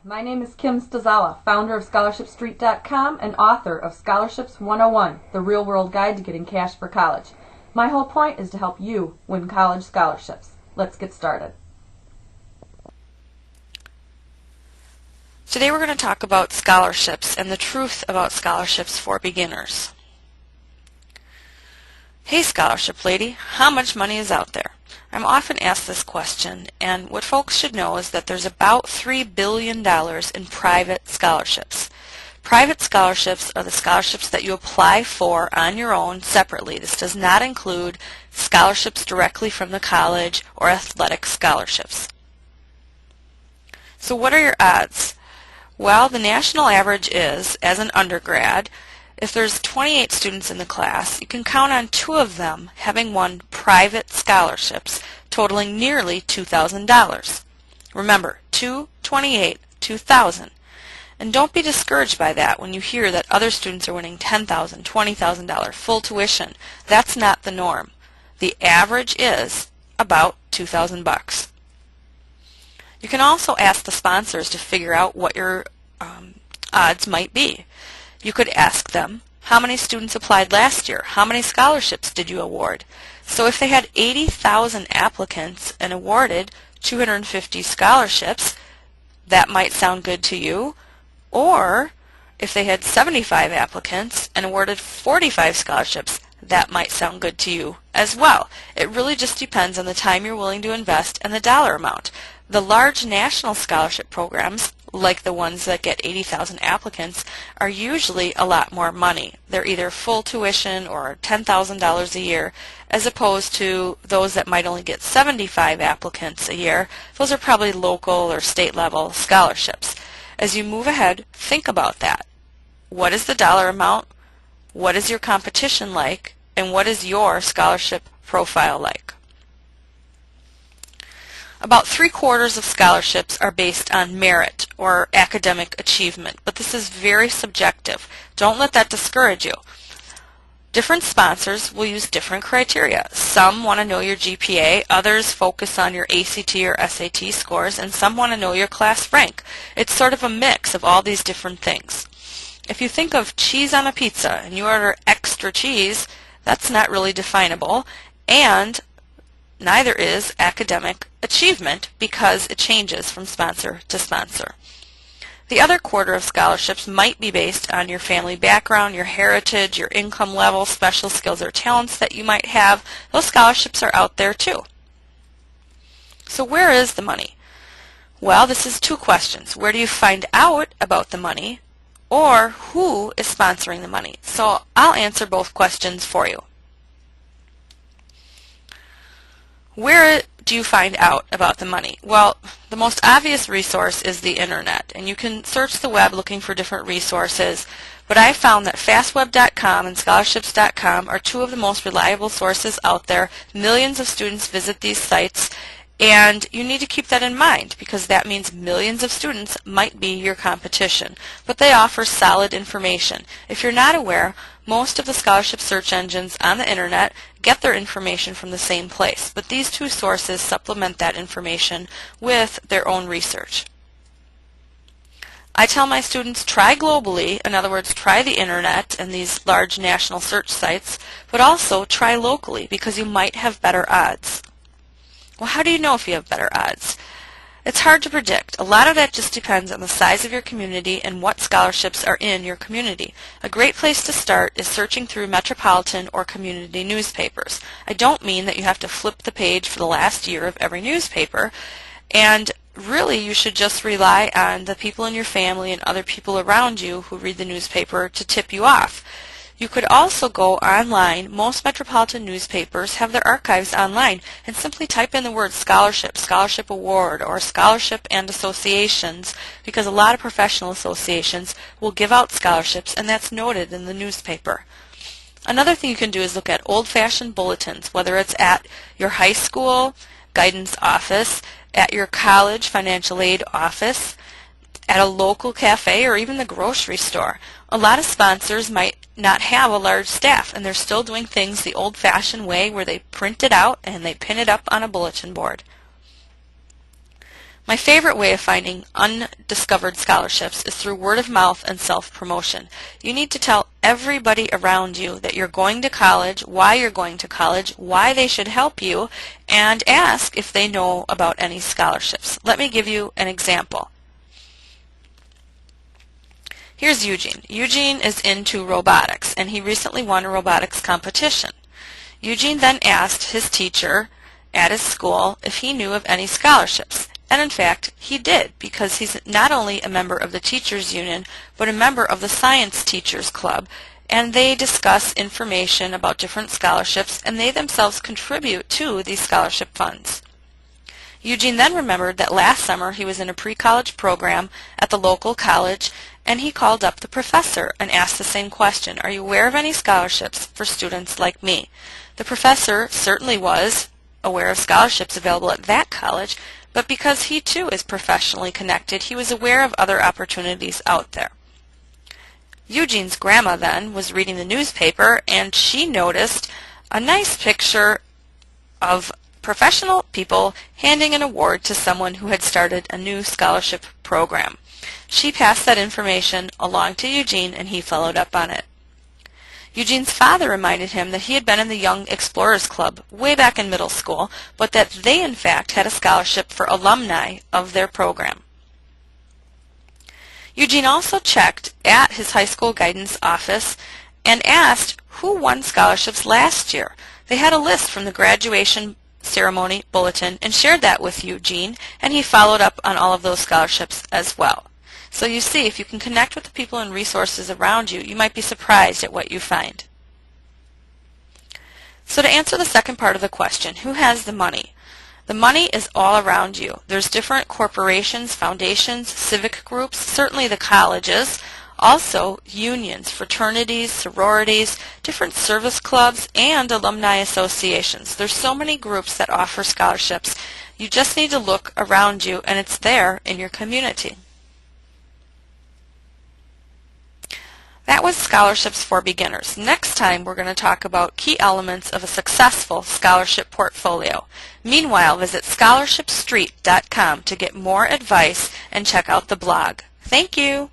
my name is Kim Stazawa, founder of ScholarshipStreet.com and author of Scholarships 101, the real-world guide to getting cash for college. My whole point is to help you win college scholarships. Let's get started. Today we're going to talk about scholarships and the truth about scholarships for beginners. Hey scholarship lady, how much money is out there? I'm often asked this question, and what folks should know is that there's about $3 billion in private scholarships. Private scholarships are the scholarships that you apply for on your own separately. This does not include scholarships directly from the college or athletic scholarships. So what are your odds? Well, the national average is, as an undergrad, if there's 28 students in the class, you can count on 2 of them having won private scholarships totaling nearly $2,000. Remember, 228, 2,000. And don't be discouraged by that when you hear that other students are winning $10,000, $20,000 full tuition. That's not the norm. The average is about $2,000. You can also ask the sponsors to figure out what your odds might be. You could ask them, how many students applied last year? How many scholarships did you award? So if they had 80,000 applicants and awarded 250 scholarships, that might sound good to you. Or if they had 75 applicants and awarded 45 scholarships, that might sound good to you as well. It really just depends on the time you're willing to invest and the dollar amount. The large national scholarship programs, like the ones that get 80,000 applicants, are usually a lot more money. They're either full tuition or $10,000 a year, as opposed to those that might only get 75 applicants a year. Those are probably local or state level scholarships. As you move ahead, think about that. What is the dollar amount? What is your competition like? And what is your scholarship profile like? About 3/4 of scholarships are based on merit or academic achievement, but this is very subjective. Don't let that discourage you. Different sponsors will use different criteria. Some want to know your GPA, others focus on your ACT or SAT scores, and some want to know your class rank. It's sort of a mix of all these different things. If you think of cheese on a pizza and you order extra cheese, that's not really definable, and neither is academic achievement because it changes from sponsor to sponsor. The other 1/4 of scholarships might be based on your family background, your heritage, your income level, special skills or talents that you might have. Those scholarships are out there too. So where is the money? Well, this is 2 questions. Where do you find out about the money, or who is sponsoring the money? So I'll answer both questions for you. Where do you find out about the money? Well, the most obvious resource is the internet, and you can search the web looking for different resources, but I found that fastweb.com and scholarships.com are 2 of the most reliable sources out there. Millions of students visit these sites, and you need to keep that in mind because that means millions of students might be your competition, but they offer solid information. If you're not aware, most of the scholarship search engines on the internet get their information from the same place, but these 2 sources supplement that information with their own research. I tell my students try globally, in other words try the internet and these large national search sites, but also try locally because you might have better odds. Well, how do you know if you have better odds? It's hard to predict. A lot of that just depends on the size of your community and what scholarships are in your community. A great place to start is searching through metropolitan or community newspapers. I don't mean that you have to flip the page for the last year of every newspaper, and really you should just rely on the people in your family and other people around you who read the newspaper to tip you off. You could also go online. Most metropolitan newspapers have their archives online, and simply type in the word scholarship, scholarship award, or scholarship and associations, because a lot of professional associations will give out scholarships, and that's noted in the newspaper. Another thing you can do is look at old-fashioned bulletins, whether it's at your high school guidance office, at your college financial aid office, at a local cafe, or even the grocery store. A lot of sponsors might not have a large staff, and they're still doing things the old-fashioned way where they print it out and they pin it up on a bulletin board. My favorite way of finding undiscovered scholarships is through word of mouth and self-promotion. You need to tell everybody around you that you're going to college, why you're going to college, why they should help you, and ask if they know about any scholarships. Let me give you an example. Here's Eugene. Eugene is into robotics, and he recently won a robotics competition. Eugene then asked his teacher at his school if he knew of any scholarships. And in fact, he did, because he's not only a member of the Teachers Union, but a member of the Science Teachers Club, and they discuss information about different scholarships, and they themselves contribute to these scholarship funds. Eugene then remembered that last summer he was in a pre-college program at the local college, and he called up the professor and asked the same question, "Are you aware of any scholarships for students like me?" The professor certainly was aware of scholarships available at that college, but because he too is professionally connected, he was aware of other opportunities out there. Eugene's grandma then was reading the newspaper, and she noticed a nice picture of professional people handing an award to someone who had started a new scholarship program. She passed that information along to Eugene, and he followed up on it. Eugene's father reminded him that he had been in the Young Explorers Club way back in middle school, but that they in fact had a scholarship for alumni of their program. Eugene also checked at his high school guidance office and asked who won scholarships last year. They had a list from the graduation ceremony bulletin and shared that with Eugene, and he followed up on all of those scholarships as well. So you see, if you can connect with the people and resources around you, you might be surprised at what you find. So to answer the second part of the question, who has the money? The money is all around you. There's different corporations, foundations, civic groups, certainly the colleges, also unions, fraternities, sororities, different service clubs, and alumni associations. There's so many groups that offer scholarships. You just need to look around you, and it's there in your community. That was Scholarships for Beginners. Next time we're going to talk about key elements of a successful scholarship portfolio. Meanwhile, visit scholarshipstreet.com to get more advice and check out the blog. Thank you!